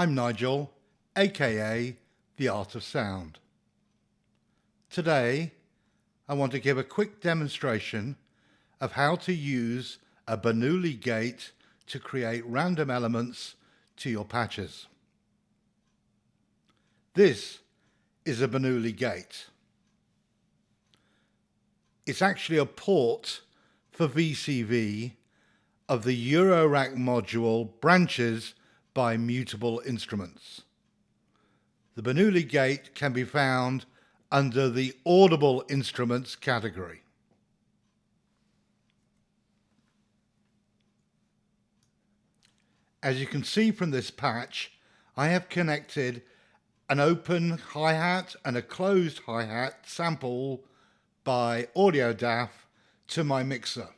I'm Nigel, aka The Art of Sound. Today, I want to give a quick demonstration of how to use a Bernoulli Gate to create random elements to your patches. This is a Bernoulli Gate. It's actually a port for VCV of the Eurorack module branches by Mutable Instruments. The Bernoulli Gate can be found under the Audible Instruments category. As you can see from this patch, I have connected an open hi-hat and a closed hi-hat sample by Audio DAF to my mixer.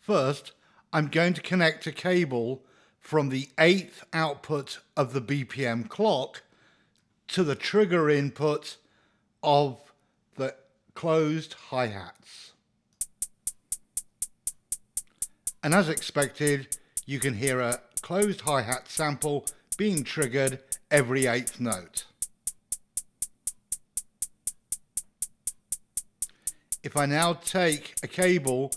First, I'm going to connect a cable from the 8th output of the BPM clock to the trigger input of the closed hi-hats. And as expected, you can hear a closed hi-hat sample being triggered every 8th note. If I now take a cable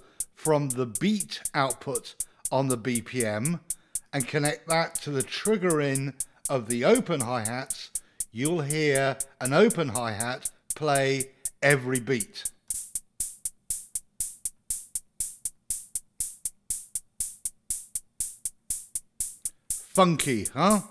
from the beat output on the BPM and connect that to the trigger in of the open hi-hats, you'll hear an open hi-hat play every beat. Funky, huh?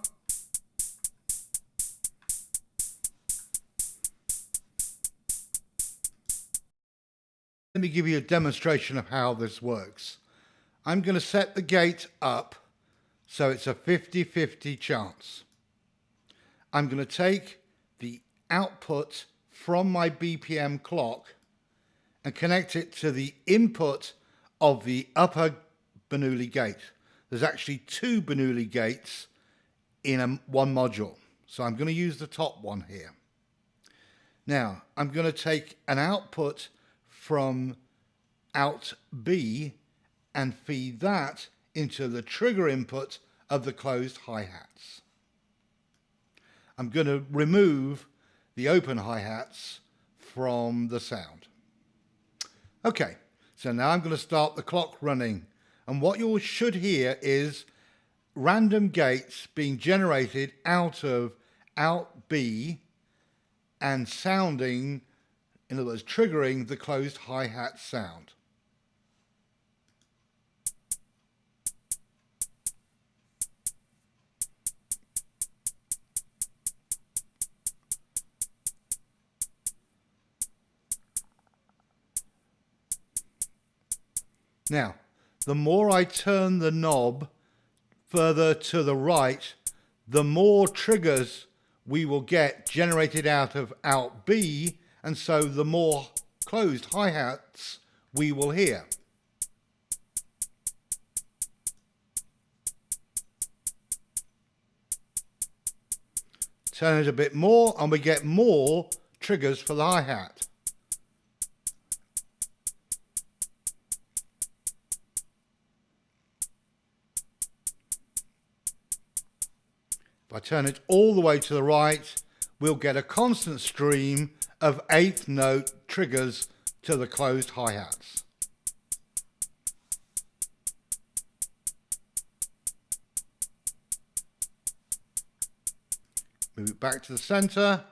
Let me give you a demonstration of how this works. I'm going to set the gate up so it's a 50-50 chance. I'm going to take the output from my BPM clock and connect it to the input of the upper Bernoulli Gate. There's actually two Bernoulli Gates in one module, so I'm going to use the top one here. Now, I'm going to take an output from out B and feed that into the trigger input of the closed hi-hats. I'm going to remove the open hi-hats from the sound. Okay, so now I'm going to start the clock running, and what you should hear is random gates being generated out of out B and sounding, in other words, triggering the closed hi-hat sound. Now, the more I turn the knob further to the right, the more triggers we will get generated out of out B, and so the more closed hi-hats we will hear. Turn it a bit more and we get more triggers for the hi-hat. If I turn it all the way to the right, we'll get a constant stream of 8th note triggers to the closed hi-hats. Move it back to the center.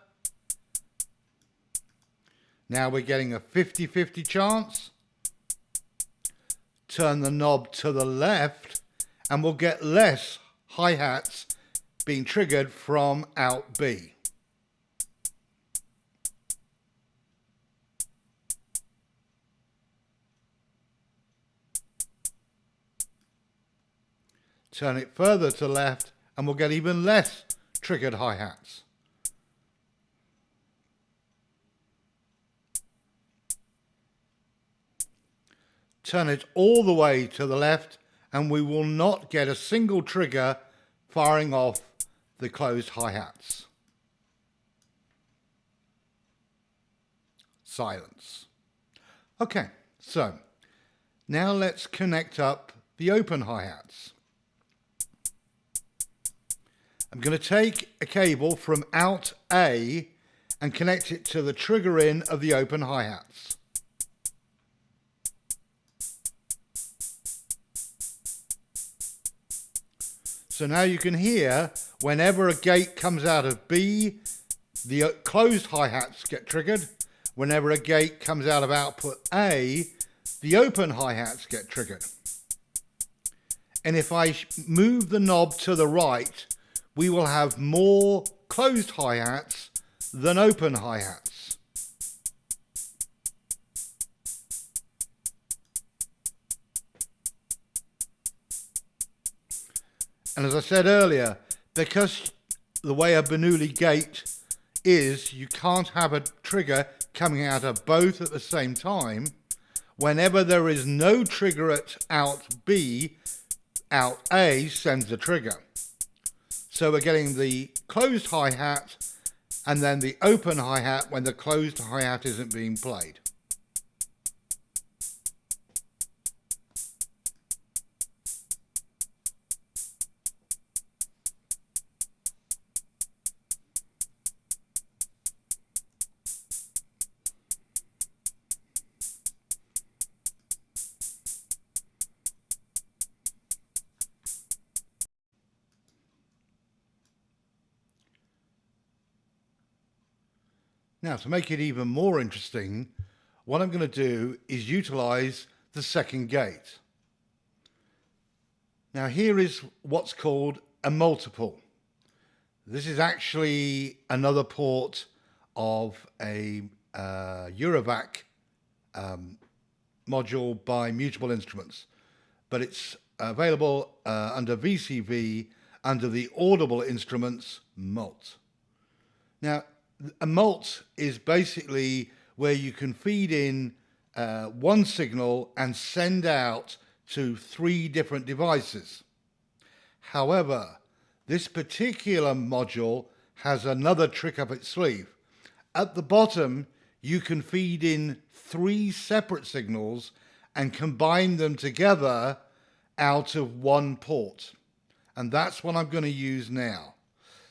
Now we're getting a 50-50 chance. Turn the knob to the left and we'll get less hi-hats being triggered from out B. Turn it further to the left and we'll get even less triggered hi-hats. Turn it all the way to the left and we will not get a single trigger firing off the closed hi-hats. Silence. Okay, so now let's connect up the open hi-hats. I'm going to take a cable from out A and connect it to the trigger in of the open hi-hats. So now you can hear whenever a gate comes out of B, the closed hi-hats get triggered. Whenever a gate comes out of output A, the open hi-hats get triggered. And if I move the knob to the right, we will have more closed hi-hats than open hi-hats. And as I said earlier, because the way a Bernoulli gate is, you can't have a trigger coming out of both at the same time. Whenever there is no trigger at out B, out A sends the trigger. So we're getting the closed hi-hat and then the open hi-hat when the closed hi-hat isn't being played. Now, to make it even more interesting, what I'm going to do is utilize the second gate. Now, here is what's called a multiple. This is actually another port of a Eurovac module by Audible Instruments, but it's available under VCV under the Audible Instruments mult. Now, a mult is basically where you can feed in one signal and send out to 3 different devices. However, this particular module has another trick up its sleeve. At the bottom, you can feed in 3 separate signals and combine them together out of one port. And that's what I'm going to use now.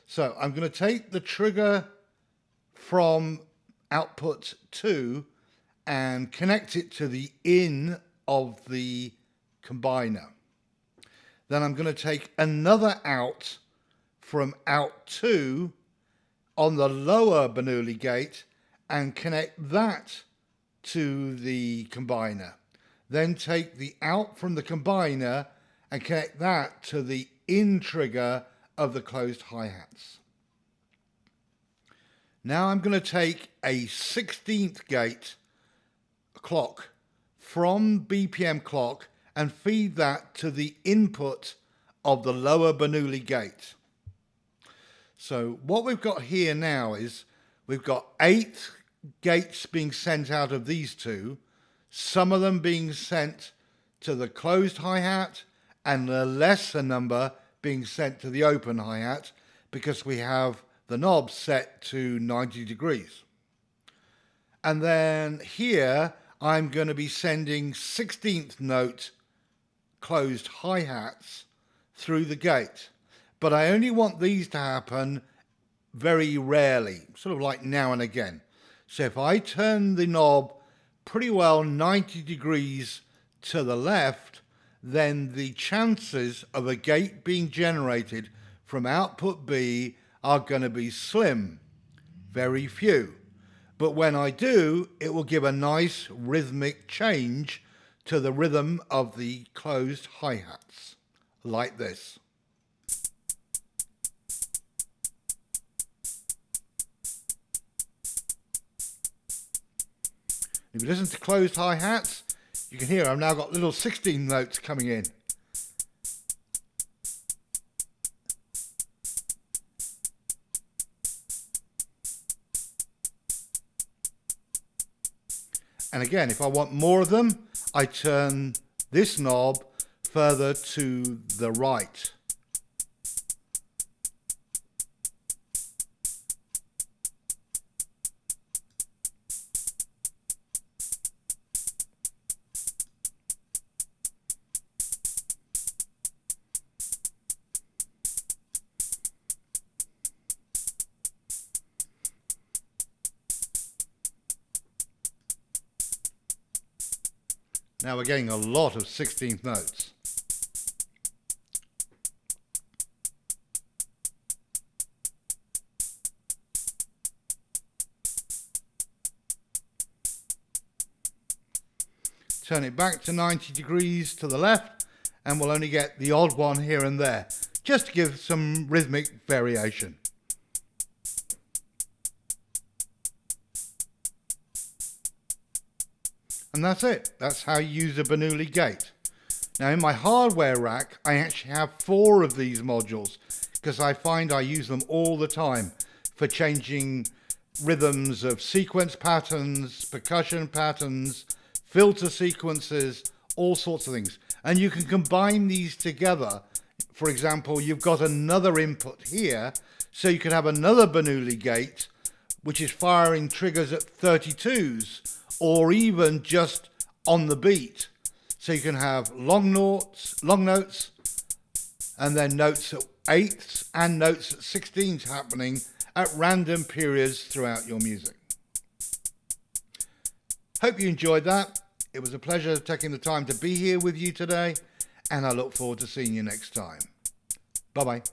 So I'm going to take the trigger from output 2 and connect it to the in of the combiner. Then I'm going to take another out from out 2 on the lower Bernoulli gate and connect that to the combiner. Then take the out from the combiner and connect that to the in trigger of the closed hi-hats. Now I'm going to take a 16th gate clock from BPM clock and feed that to the input of the lower Bernoulli gate. So what we've got here now is we've got 8 gates being sent out of these 2, some of them being sent to the closed hi-hat and a lesser number being sent to the open hi-hat because we have the knob set to 90 degrees. And then here I'm going to be sending 16th note closed hi-hats through the gate. But I only want these to happen very rarely, sort of like now and again. So if I turn the knob pretty well 90 degrees to the left, then the chances of a gate being generated from output B are going to be slim, very few. But when I do, it will give a nice rhythmic change to the rhythm of the closed hi-hats, like this. If you listen to closed hi-hats, you can hear I've now got little 16 notes coming in. And again, if I want more of them, I turn this knob further to the right. Now we're getting a lot of 16th notes. Turn it back to 90 degrees to the left, and we'll only get the odd one here and there, just to give some rhythmic variation. And that's it. That's how you use a Bernoulli Gate. Now in my hardware rack, I actually have 4 of these modules because I find I use them all the time for changing rhythms of sequence patterns, percussion patterns, filter sequences, all sorts of things. And you can combine these together. For example, you've got another input here, so you can have another Bernoulli Gate, which is firing triggers at 32s, or even just on the beat. So you can have long notes, and then notes at 8ths and notes at 16ths happening at random periods throughout your music. Hope you enjoyed that. It was a pleasure taking the time to be here with you today, and I look forward to seeing you next time. Bye-bye.